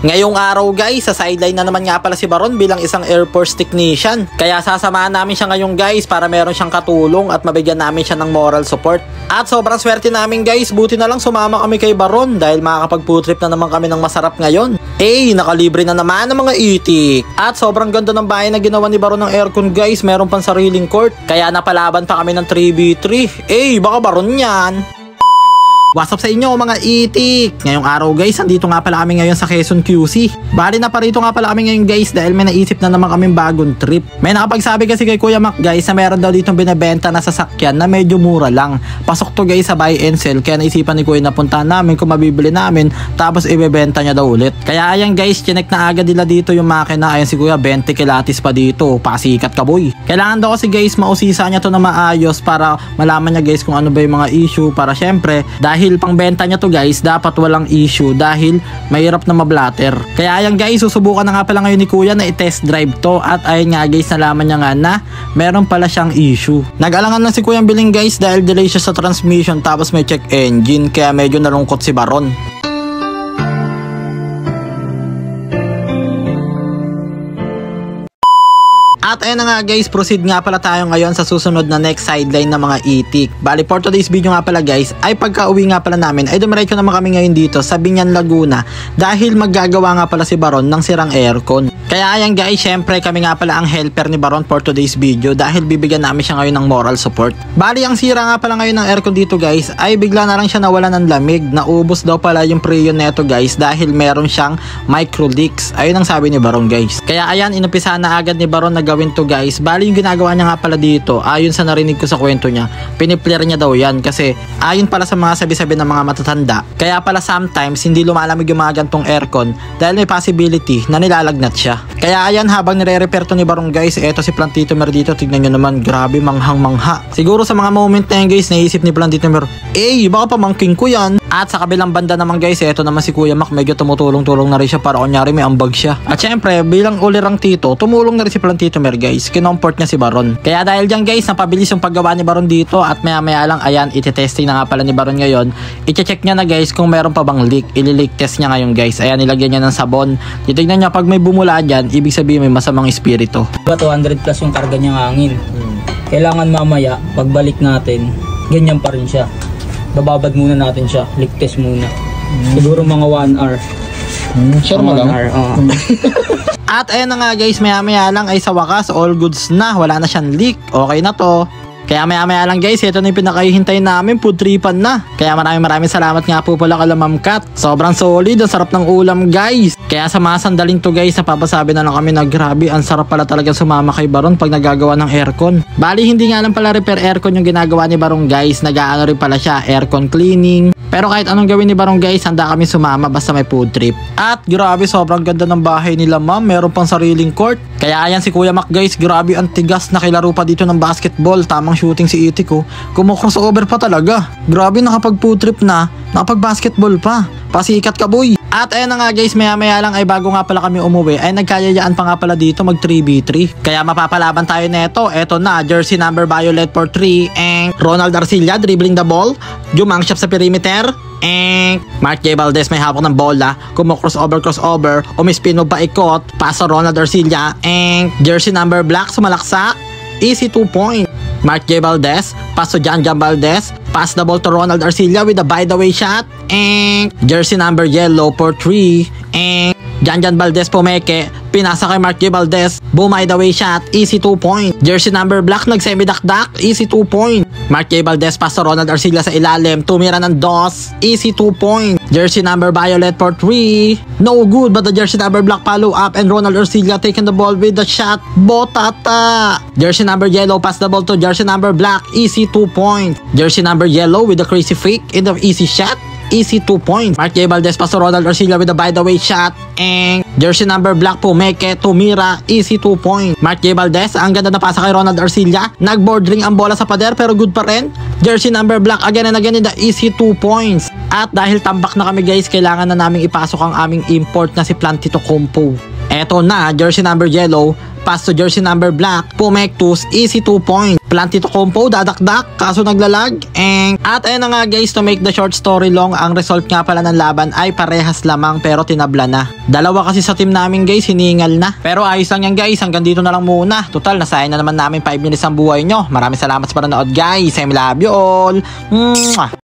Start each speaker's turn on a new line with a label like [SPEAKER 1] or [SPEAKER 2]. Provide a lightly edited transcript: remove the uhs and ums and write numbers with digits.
[SPEAKER 1] Ngayong araw guys, sa sideline na naman nga pala si Baron bilang isang Air Force technician. Kaya sasamahan namin siya ngayon guys para meron siyang katulong at mabigyan namin siya ng moral support. At sobrang swerte namin guys, buti na lang sumama kami kay Baron dahil makakapag-food trip na naman kami ng masarap ngayon. Nakalibre na naman ng mga itik. At sobrang ganda ng bahay na ginawa ni Baron ng aircon guys, meron pang sariling court. Kaya napalaban pa kami ng 3v3. Baka Baron yan. What's up sa inyo mga itik? Ngayong araw guys, andito nga pala kami ngayon sa Quezon QC. Bali na parito nga pala kami ngayon guys dahil may naisip na naman kaming bagong trip. May nakapagsabi kasi kay Kuya Mac guys na meron daw ditong binibenta na sasakyan na medyo mura lang. Pasok to guys sa buy and sell, kaya naisipan ni Kuya na puntahan namin kung mabibili namin tapos ibebenta niya daw ulit. Kaya ayan guys, chinek na agad nila dito yung makina. Ayan si Kuya, 20 kilatis pa dito, pasikat ka boy. Kailangan daw kasi guys mausisa niya to na maayos para malaman niya guys kung ano ba yung mga issue, para syempre dahil pangbenta niya to guys, dapat walang issue dahil mahirap na mablatter. Kaya ayan guys, susubukan na nga pala ngayon ni Kuya na i-test drive to at ayun nga guys, nalaman niya nga na meron pala siyang issue. Nag-alangan lang si Kuya ang biling guys dahil delay siya sa transmission tapos may check engine, kaya medyo nalungkot si Baron. At ayun na nga guys, proceed nga pala tayo ngayon sa susunod na next sideline ng mga itik. Bali for today's video nga pala guys, ay pagka uwi nga pala namin ay dumiretso naman kami ngayon dito sa Biñan, Laguna dahil maggagawa nga pala si Baron ng sirang aircon. Kaya ayan guys, syempre kami nga pala ang helper ni Baron for today's video dahil bibigyan namin siya ngayon ng moral support. Bali ang sira nga pala ngayon ng aircon dito guys ay bigla na lang siya nawala ng lamig. Naubos daw pala yung preyon neto guys dahil meron siyang micro leaks. Ayun ang sabi ni Baron guys. Kaya ayan, inumpisahan na agad ni Baron na gawin to guys. Bali yung ginagawa niya nga pala dito, ayon sa narinig ko sa kwento niya, pinipler niya daw yan kasi ayon pala sa mga sabi-sabi ng mga matatanda, kaya pala sometimes hindi lumalamig yung mga gantong aircon dahil may possibility na nilalagnat siya. Kaya ayan, habang nire-repair to ni Baron guys, eto si Plantitomer dito, tignan nyo naman, grabe manghang-mangha. Siguro sa mga moment na yan guys, naisip ni Plantitomer, baka pamangking ko yan. At sa kabilang banda naman guys, eto naman si Kuya Mac, medyo tumutulong-tulong na rin siya para kunyari may ambag siya. At syempre, bilang ulirang tito, tumulong na rin si Plantitomer guys, kinomport niya si Baron. Kaya dahil dyan guys, napabilis yung paggawa ni Baron dito at maya-maya lang, ayan, iti-testing na nga pala ni Baron ngayon. I-check niya na guys kung meron pa bang leak. I-leak test niya ngayon guys. Ayan, nilagyan niya ng sabon. Titignan niya pag may bumula dyan, ibig sabihin may masamang espiritu. 200 plus yung karga niyang hangin. Kailangan mamaya, pagbalik natin, ganyan pa rin siya. Bababad muna natin siya. Leak test muna. Siguro mga 1 hour. Sure mo lang? 1 hour, At ayan na nga guys, maya-maya lang ay sa wakas, all goods na. Wala na siyang leak. Okay na to. Kaya maya-maya lang guys, ito na yung pinakahihintay namin, food tripan na. Kaya maraming salamat nga po pala kala Ma'am Kat. Sobrang solid, ang sarap ng ulam guys. Kaya sa mga sandaling to guys, napapasabi na lang kami na grabe, ang sarap pala talaga sumama kay Baron pag nagagawa ng aircon. Bali hindi nga lang pala repair aircon yung ginagawa ni Baron guys, nag-aano rin pala siya, aircon cleaning. Pero kahit anong gawin ni Baron guys, handa kami sumama basta may food trip. At grabe, sobrang ganda ng bahay nila ma'am, meron pang sariling court. Kaya ayan si Kuya Mac guys, grabe ang tigas, nakilaro pa dito ng basketball, tamang shooting si Itik ko. Kumo-crossover pa talaga. Grabe, nakapag food trip na, nakapag basketball pa. Pasikat ka boy. At ayun na nga guys, maya-maya lang ay bago nga pala kami umuwi ay nagkayayaan pa nga pala dito mag 3v3. Kaya mapapalaban tayo neto. Eto na, jersey number violet for 3 and Ronald Arcilla dribbling the ball. Jumang shot sa perimeter. Mark J. Valdez may hawak ng bola, crossover, umispino pa ikot, paso Ronald Arcilla, jersey number black sumalaksa, easy 2 point. Mark J. Valdez, paso Jan Valdez, pass the ball to Ronald Arcilla with a by the way shot, jersey number yellow for 3, Jan Valdez pumeke, pinasa kay Mark J. Valdez, boom by the way shot, easy 2 point. Jersey number black nagsemi-dakdak, easy 2 point. Mark J. Valdez pass to Ronald Arcilla sa ilalim, tumira ng dos, easy 2 point. Jersey number violet for 3, no good, but the jersey number black follow up and Ronald Arcilla taking the ball with the shot, botata. Jersey number yellow pass the ball to jersey number black, easy 2 point. Jersey number yellow with the crazy fake in the easy shot, easy 2 points. Mark J. Valdez pass to Ronald Arcilla with a by the way shot, jersey number black pumeke, tumira, easy 2 points. Mark J. Valdez, ang ganda na pasa kay Ronald Arcilla, nagbordering ang bola sa pader pero good pa rin. Jersey number black again and again in the easy 2 points. At dahil tambak na kami guys, kailangan na naming ipasok ang aming import na si Plantito Compo. Eto na, jersey number yellow, pass to jersey number black, Pumectus, easy 2 points. Plantito Compo, dadakdak, kaso naglalag. At ayun na nga guys, to make the short story long, ang result nga pala ng laban ay parehas lamang pero tinabla na. Dalawa kasi sa team namin guys, hiningal na. Pero ayos lang yan guys, hanggang dito na lang muna. Total, nasayang na naman namin 5 minutes ang buhay nyo. Maraming salamat sa panonood guys, I love you all. Mwah!